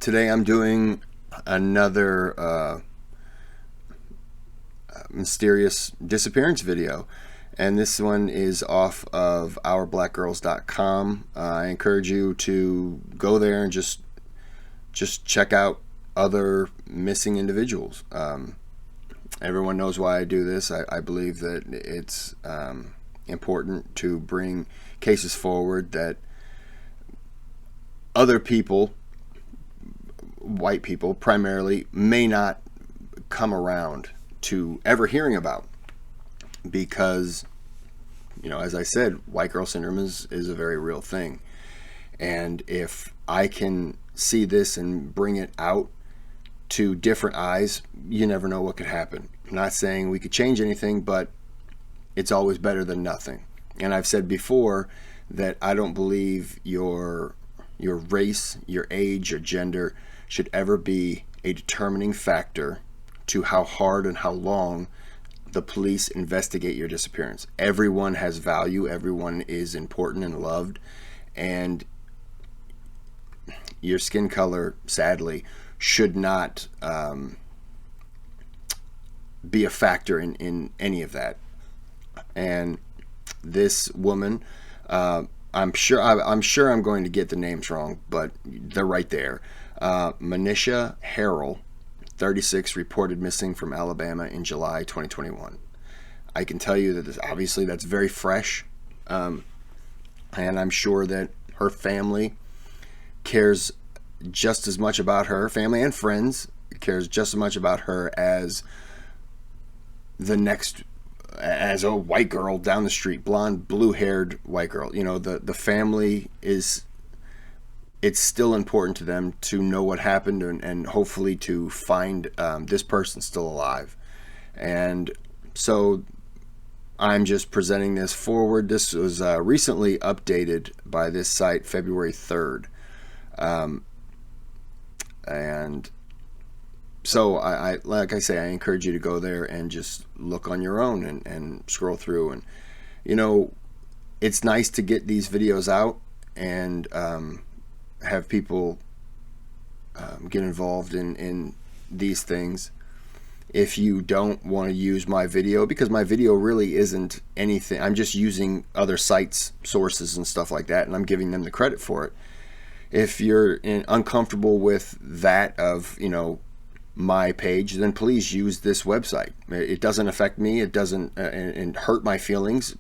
Today I'm doing another mysterious disappearance video, and this one is off of ourblackgirls.com. I encourage you to go there and just check out other missing individuals. Everyone knows why I do this. I believe that it's important to bring cases forward that other people, white people primarily, may not come around to ever hearing about, because, you know, as I said, white girl syndrome is a very real thing. And if I can see this and bring it out to different eyes, you never know what could happen. I'm not saying we could change anything, but it's always better than nothing. And I've said before that I don't believe your race, your age, your gender should ever be a determining factor to how hard and how long the police investigate your disappearance. Everyone has value, everyone is important and loved, and your skin color, sadly, should not be a factor in any of that. And this woman, I'm sure I'm going to get the names wrong, but they're right there. Monisha Harrell, 36, reported missing from Alabama in July 2021. I can tell you that obviously that's very fresh, and I'm sure that her family cares just as much about her, family and friends cares just as much about her as a white girl down the street, blonde, blue-haired white girl. You know, the family is, it's still important to them to know what happened and hopefully to find this person still alive. And so I'm just presenting this forward. This was recently updated by this site, February 3rd. And so I like I say, I encourage you to go there and just look on your own and scroll through. And, you know, it's nice to get these videos out and have people get involved in these things. If you don't want to use my video, because my video really isn't anything, I'm just using other sites, sources and stuff like that, and I'm giving them the credit for it. If you're uncomfortable with that of, you know, my page, then please use this website. It doesn't affect me. It doesn't and hurt my feelings.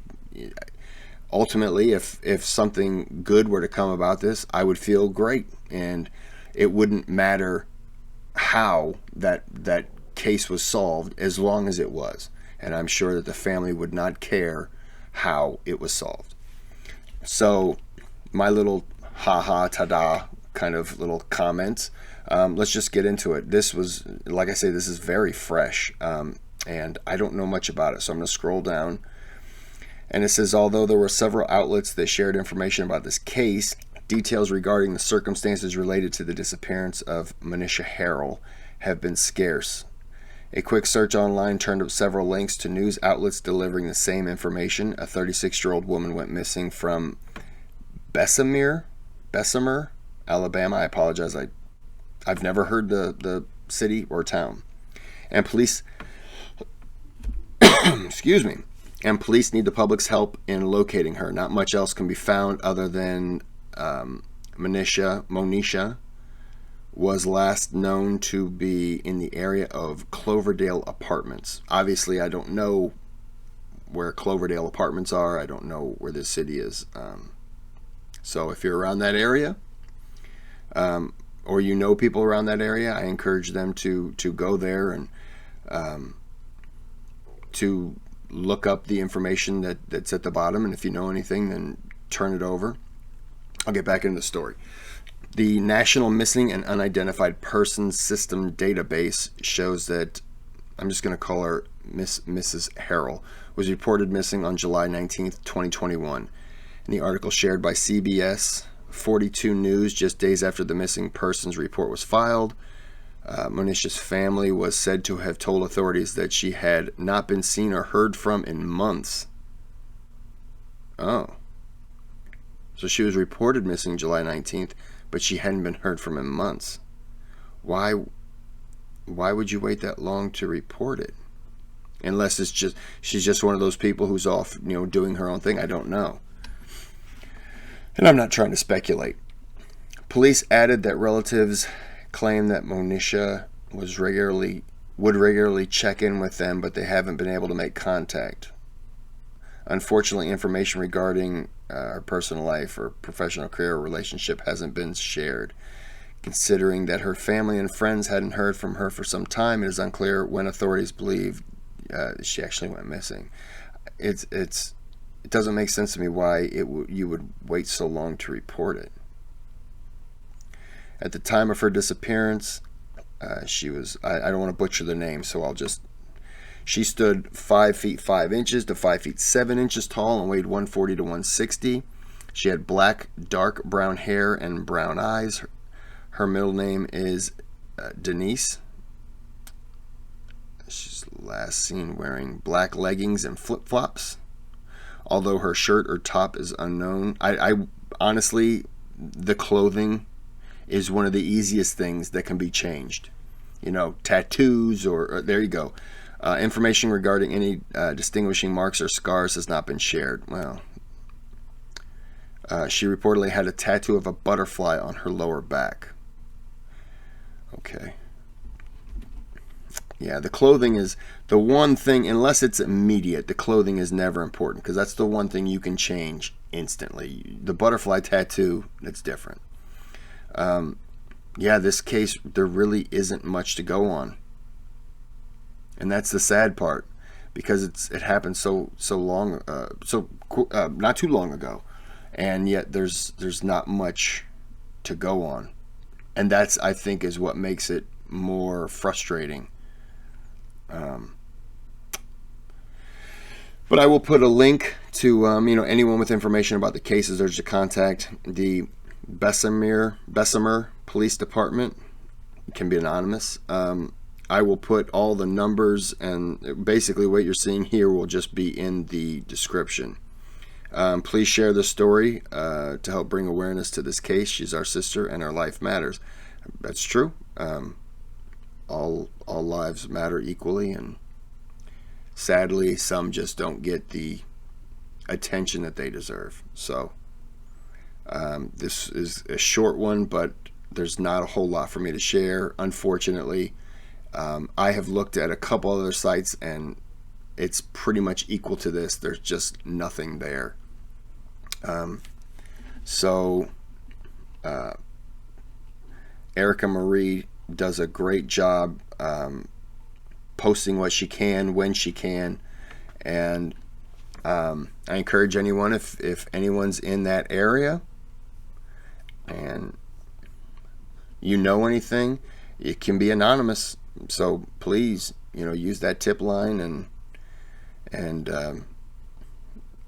Ultimately, if something good were to come about this, I would feel great, and it wouldn't matter how that case was solved, as long as it was. And I'm sure that the family would not care how it was solved. So my little ha-ha, ta-da kind of little comments, let's just get into it. This was, like I say, this is very fresh, and I don't know much about it, so I'm going to scroll down. And it says, although there were several outlets that shared information about this case, details regarding the circumstances related to the disappearance of Monisha Harrell have been scarce. A quick search online turned up several links to news outlets delivering the same information. A 36-year-old woman went missing from Bessemer, Alabama. I apologize. I've never heard the city or town. And police, excuse me, and police need the public's help in locating her. Not much else can be found other than Monisha was last known to be in the area of Cloverdale Apartments. Obviously, I don't know where Cloverdale Apartments are. I don't know where this city is. So if you're around that area, or you know people around that area, I encourage them to go there and to look up the information that's at the bottom. And if you know anything, then turn it over. I'll get back into the story. The National Missing and Unidentified Persons System database shows that, I'm just going to call her Mrs. Harrell, was reported missing on July 19th, 2021. In the article shared by CBS 42 News just days after the missing persons report was filed, Monisha's family was said to have told authorities that she had not been seen or heard from in months. Oh. So she was reported missing July 19th, but she hadn't been heard from in months. why would you wait that long to report it? Unless it's just she's just one of those people who's off, doing her own thing. I don't know. And I'm not trying to speculate. Police added that relatives claim that Monisha would regularly check in with them, but they haven't been able to make contact. Unfortunately, information regarding her personal life or professional career or relationship hasn't been shared. Considering that her family and friends hadn't heard from her for some time, it is unclear when authorities believe she actually went missing. It doesn't make sense to me why you would wait so long to report it. At the time of her disappearance, she was, I don't want to butcher the name, so she stood 5 feet 5 inches to 5 feet 7 inches tall and weighed 140 to 160. She had black, dark brown hair and brown eyes. Her middle name is Denise. She's last seen wearing black leggings and flip-flops, although her shirt or top is unknown. I honestly, the clothing is one of the easiest things that can be changed. Tattoos or there you go. Information regarding any distinguishing marks or scars has not been shared. Well, she reportedly had a tattoo of a butterfly on her lower back. Okay. Yeah, the clothing is the one thing, unless it's immediate, the clothing is never important because that's the one thing you can change instantly. The butterfly tattoo, that's different. Yeah, this case, there really isn't much to go on. And that's the sad part because it happened so long, not too long ago. And yet there's not much to go on. And that's, I think, is what makes it more frustrating. But I will put a link to anyone with information about the cases. There's to contact the Bessemer Police Department. It can be anonymous. I will put all the numbers, and basically what you're seeing here will just be in the description. Please share the story to help bring awareness to this case. She's our sister, and her life matters. That's true. All lives matter equally, and sadly, some just don't get the attention that they deserve. So this is a short one, but there's not a whole lot for me to share, unfortunately. I have looked at a couple other sites, and it's pretty much equal to this. There's just nothing there. Erica Marie does a great job posting what she can when she can, and I encourage anyone, if anyone's in that area and anything, it can be anonymous. So please, use that tip line and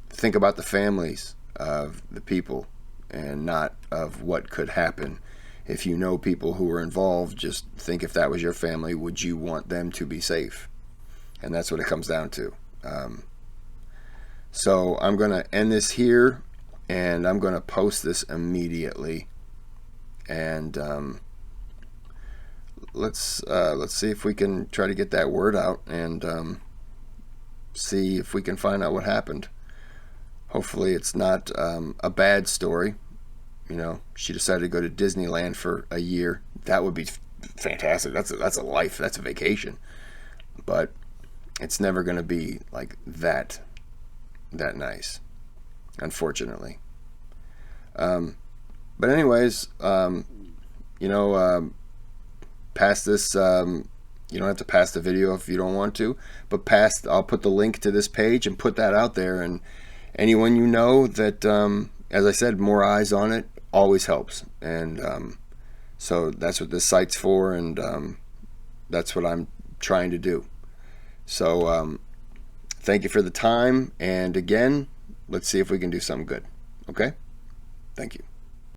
think about the families of the people and not of what could happen. If you know people who are involved, just think, if that was your family, would you want them to be safe? And that's what it comes down to. So I'm going to end this here, and I'm going to post this immediately. And let's see if we can try to get that word out and see if we can find out what happened. Hopefully it's not a bad story. She decided to go to Disneyland for a year. That would be fantastic. That's a life. That's a vacation. But it's never going to be like that nice, unfortunately. But anyways, pass this. You don't have to pass the video if you don't want to, but I'll put the link to this page and put that out there. And anyone that, as I said, more eyes on it always helps. And so that's what this site's for, and that's what I'm trying to do. So thank you for the time, and again, let's see if we can do something good. Okay? Thank you.